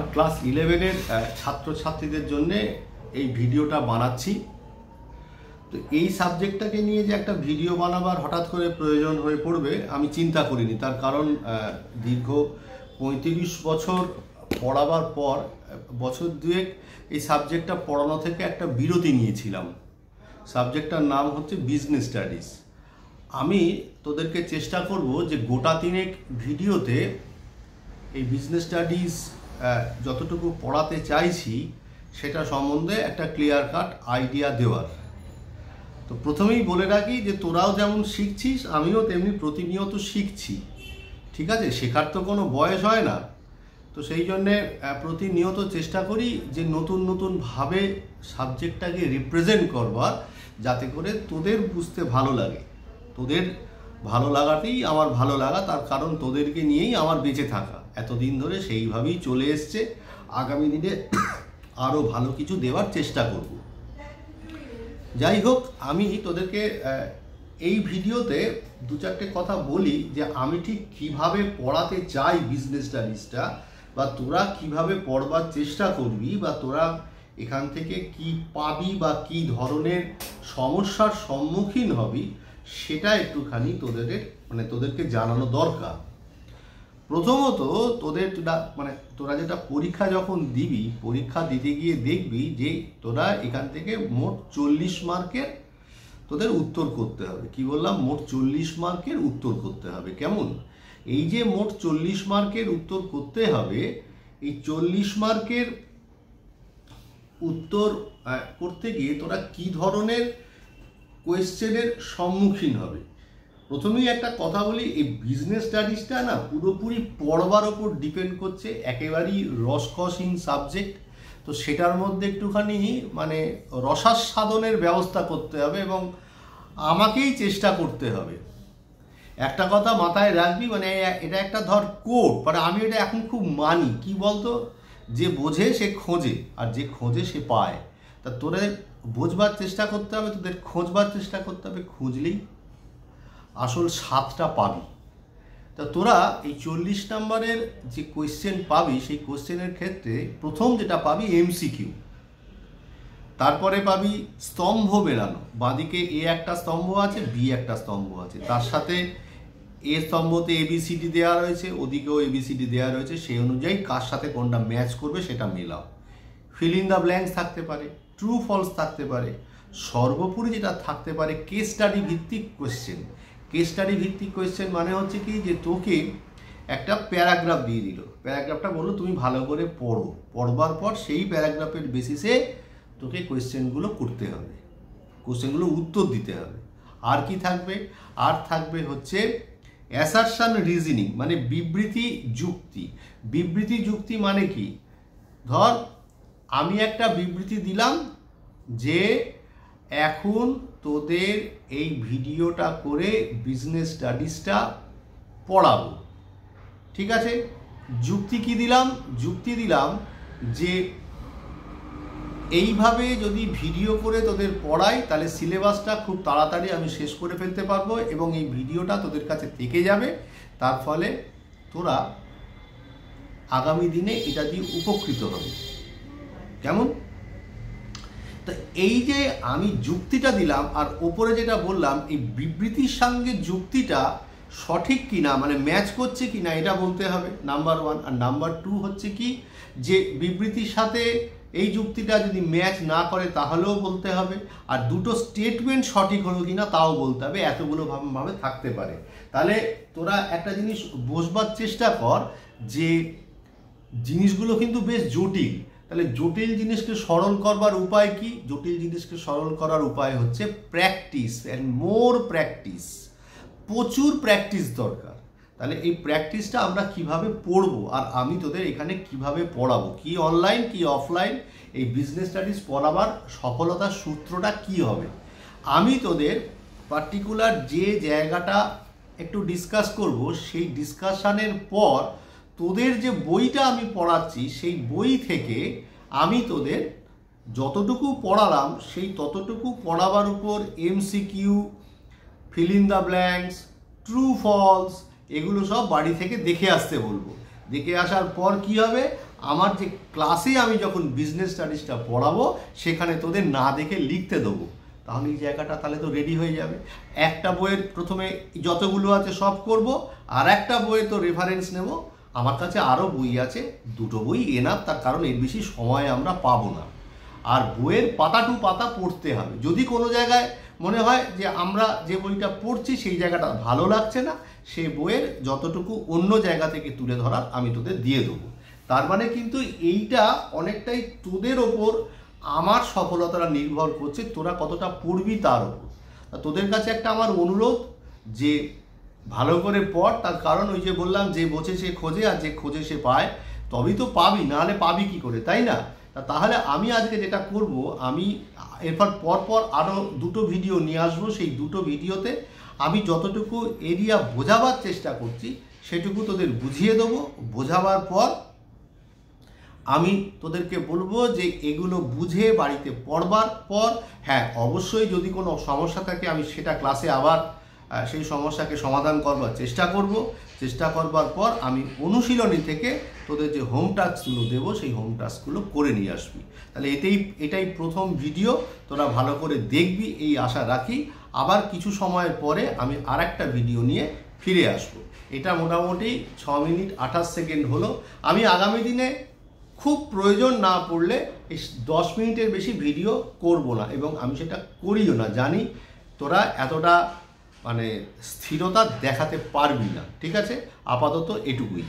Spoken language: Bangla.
আমার ক্লাস 11-এর ছাত্রছাত্রীদের জন্য এই ভিডিওটা বানাচ্ছি। তো এই সাবজেক্টটাকে নিয়ে যে একটা ভিডিও বানাবার হঠাৎ করে প্রয়োজন হয়ে পড়বে আমি চিন্তা করিনি। তার কারণ দীর্ঘ 35 বছর পড়াবার পর বছর দুয়েক এই সাবজেক্টটা পড়ানো থেকে একটা বিরতি নিয়েছিলাম। সাবজেক্টটার নাম হচ্ছে বিজনেস স্টাডিজ। আমি তোদেরকে চেষ্টা করব যে গোটা তিনেক ভিডিওতে এই বিজনেস স্টাডিজ যতটুকু পড়াতে চাইছি সেটা সম্বন্ধে একটা ক্লিয়ার কাট আইডিয়া দেওয়ার। তো প্রথমেই বলে রাখি যে তোরাও যেমন শিখছিস আমিও তেমনি প্রতিনিয়ত শিখছি, ঠিক আছে? শেখার তো কোনো বয়স হয় না। তো সেই জন্যে প্রতিনিয়ত চেষ্টা করি যে নতুন নতুনভাবে সাবজেক্টটাকে রিপ্রেজেন্ট করবার, যাতে করে তোদের বুঝতে ভালো লাগে। তোদের ভালো লাগাতেই আমার ভালো লাগা, তার কারণ তোদেরকে নিয়েই আমার বেঁচে থাকা। এতদিন ধরে সেইভাবেই চলে এসছে। আগামী দিনে আরও ভালো কিছু দেওয়ার চেষ্টা করব। যাই হোক, আমি তোদেরকে এই ভিডিওতে দু চারটে কথা বলি যে আমি ঠিক কিভাবে পড়াতে চাই বিজনেস স্টাডিজটা, বা তোরা কিভাবে পড়বার চেষ্টা করবি, বা তোরা এখান থেকে কি পাবি বা কি ধরনের সমস্যার সম্মুখীন হবি, সেটা একটুখানি তোদেরকে জানানো দরকার। প্রথমত তোরা যেটা পরীক্ষা যখন দিবি, পরীক্ষা দিতে গিয়ে দেখবি যে তোরা এখান থেকে মোট 40 মার্কের তোদের উত্তর করতে হবে। কি বললাম? মোট 40 মার্কের উত্তর করতে হবে। কেমন? এই যে মোট 40 মার্কের উত্তর করতে হবে, এই 40 মার্কের উত্তর করতে গিয়ে তোরা কি ধরনের কোয়েশ্চেনের সম্মুখীন হবে। প্রথমেই একটা কথা বলি, এই বিজনেস স্টাডিজটা না পুরোপুরি পড়বার ওপর ডিপেন্ড করছে, একেবারেই রসকসহীন সাবজেক্ট। তো সেটার মধ্যে একটুখানি রসাস্বাদনের ব্যবস্থা করতে হবে এবং আমাকেই চেষ্টা করতে হবে। একটা কথা মাথায় রাখবি, এটা একটা ধর কোড, আমি এটা এখন খুব মানি। কি বলতো, যে বোঝে সে খোঁজে, আর যে খোঁজে সে পায়। তা তোদের বোঝবার চেষ্টা করতে হবে, তোদের খোঁজবার চেষ্টা করতে হবে। খুঁজলেই আসল স্বাদটা পাবি। তা তোরা এই 40 নম্বরের যে কোয়েশ্চেন পাবি, সেই কোয়েশ্চেনের ক্ষেত্রে প্রথম যেটা পাবি এমসিকিউ, তারপরে পাবি স্তম্ভ মেলানো। বাঁদিকে এ একটা স্তম্ভ আছে, বি একটা স্তম্ভ আছে, তার সাথে এ স্তম্ভতে এবিসিডি দেওয়া রয়েছে, ওদিকেও এবিসিডি দেওয়া রয়েছে। সেই অনুযায়ী কার সাথে কোনটা ম্যাচ করবে সেটা মেলাও। ফিল ইন দ্য ব্ল্যাঙ্কস থাকতে পারে, ট্রু ফলস থাকতে পারে, সর্বোপরি যেটা থাকতে পারে কেস স্টাডি ভিত্তিক কোয়েশ্চেন। কেস স্টাডি ভিত্তিক কোয়েশ্চেন মানে হচ্ছে কি, যে তোকে একটা প্যারাগ্রাফ দিয়ে দিল, প্যারাগ্রাফটা বললো তুমি ভালো করে পড়ো, পড়বার পর সেই প্যারাগ্রাফের বেসিসে তোকে কোয়েশ্চেনগুলো করতে হবে, কোয়েশ্চেনগুলো উত্তর দিতে হবে। আর কি থাকবে? আর থাকবে হচ্ছে অ্যাসারশন রিজনিং, মানে বিবৃতি যুক্তি। বিবৃতি যুক্তি মানে কি? ধর আমি একটা বিবৃতি দিলাম যে এখন তোদের এই ভিডিওটা করে বিজনেস স্টাডিজটা পড়াবো, ঠিক আছে? যুক্তি কি দিলাম? যুক্তি দিলাম যে এইভাবে যদি ভিডিও করে তোদের পড়াই তাহলে সিলেবাসটা খুব তাড়াতাড়ি আমি শেষ করে ফেলতে পারবো এবং এই ভিডিওটা তোদের কাছে থেকে যাবে। তার ফলে তোরা আগামী দিনে এটা দিয়ে উপকৃত হবে। কেমন? তো এই যে আমি যুক্তিটা দিলাম আর ওপরে যেটা বললাম, এই বিবৃতির সঙ্গে যুক্তিটা সঠিক কিনা, ম্যাচ করছে কিনা, এটা বলতে হবে নাম্বার 1। আর নাম্বার 2 হচ্ছে কি, যে বিবৃতির সাথে এই যুক্তিটা যদি ম্যাচ না করে তাহলেও বলতে হবে। আর দুটো স্টেটমেন্ট সঠিক হলো কিনা তাও বলতে হবে। এতগুলো ভাবে থাকতে পারে। তাহলে তোরা একটা জিনিস বোঝবার চেষ্টা কর যে জিনিসগুলো কিন্তু বেশ জটিল। তাহলে জটিল জিনিসকে সরল করবার উপায় কি? জটিল জিনিসকে সরল করার উপায় হচ্ছে প্র্যাকটিস অ্যান্ড মোর প্র্যাকটিস। প্রচুর প্র্যাকটিস দরকার। তাহলে এই প্র্যাকটিসটা আমরা কিভাবে পড়বো, আর আমি তোদের এখানে কিভাবে পড়াবো, কি অনলাইন কি অফলাইন, এই বিজনেস স্টাডিজ পড়াবার সফলতার সূত্রটা কি হবে, আমি তোদের পার্টিকুলার যে জায়গাটা একটু ডিসকাস করব, সেই ডিসকাশনের পর তোদের যে বইটা আমি পড়াচ্ছি সেই বই থেকে আমি তোদের যতটুকু পড়ালাম সেই ততটুকু পড়াবার উপর MCQ, fill in the blanks, true false, এগুলো সব বাড়ি থেকে দেখে আসতে বলবো। দেখে আসার পর কি হবে, আমার যে ক্লাসে আমি যখন বিজনেস স্টাডিজটা পড়াবো সেখানে তোদের না দেখে লিখতে দেবো, তাহলে এই জায়গাটা তাহলে তো রেডি হয়ে যাবে। একটা বইয়ের প্রথমে যতগুলো আছে সব করব, আর একটা বইয়ে তো রেফারেন্স নেব। আমার কাছে আরও বই আছে, দুটো বই এনাফ, তার কারণ এর বেশি সময় আমরা পাবো না। আর বইয়ের পাতা টু পাতা পড়তে হবে। যদি কোনো জায়গায় মনে হয় যে আমরা যে বইটা পড়ছি সেই জায়গাটা ভালো লাগছে না, সেই বইয়ের যতটুকু অন্য জায়গা থেকে তুলে ধরার আমি তোদের দিয়ে দেবো। তার মানে কিন্তু এইটা অনেকটাই তোদের ওপর আমার সফলতাটা নির্ভর করছে, তোরা কতটা পড়বি তার ওপর। তোদের কাছে একটা আমার অনুরোধ যে ভালো করে পড়, তার কারণ ওই যে বললাম, যে বোঝে সে খোঁজে আর যে খোঁজে সে পায়, তবেই তো পাবি, নাহলে পাবি কি করে, তাই না? তাহলে আমি আজকে যেটা করব, আমি এরপর পরপর আরও দুটো ভিডিও নিয়ে আসবো। সেই দুটো ভিডিওতে আমি যতটুকু এরিয়া বোঝাবার চেষ্টা করছি সেটুকু তোদের বুঝিয়ে দেবো। বোঝাবার পর আমি তোদেরকে বলবো যে এগুলো বুঝে বাড়িতে পড়বার পর, হ্যাঁ অবশ্যই যদি কোনো সমস্যা থাকে আমি সেটা ক্লাসে আবার সেই সমস্যাকে সমাধান করবার চেষ্টা করব। চেষ্টা করবার পর আমি অনুশীলনী থেকে তোদের যে হোম টাস্কগুলো দেবো সেই হোম টাস্কগুলো করে নিয়ে আসবি। তাহলে এটাই প্রথম ভিডিও, তোরা ভালো করে দেখবি এই আশা রাখি। আবার কিছু সময়ের পরে আমি আরেকটা ভিডিও নিয়ে ফিরে আসব। এটা মোটামুটি 6 মিনিট 28 সেকেন্ড হলো। আমি আগামী দিনে খুব প্রয়োজন না পড়লে এই 10 মিনিটের বেশি ভিডিও করব না, এবং আমি সেটা করিও না। জানি তোরা এতটা স্থিরতা দেখাতে পারবি না। ঠিক আছে, আপাতত এটুকুই।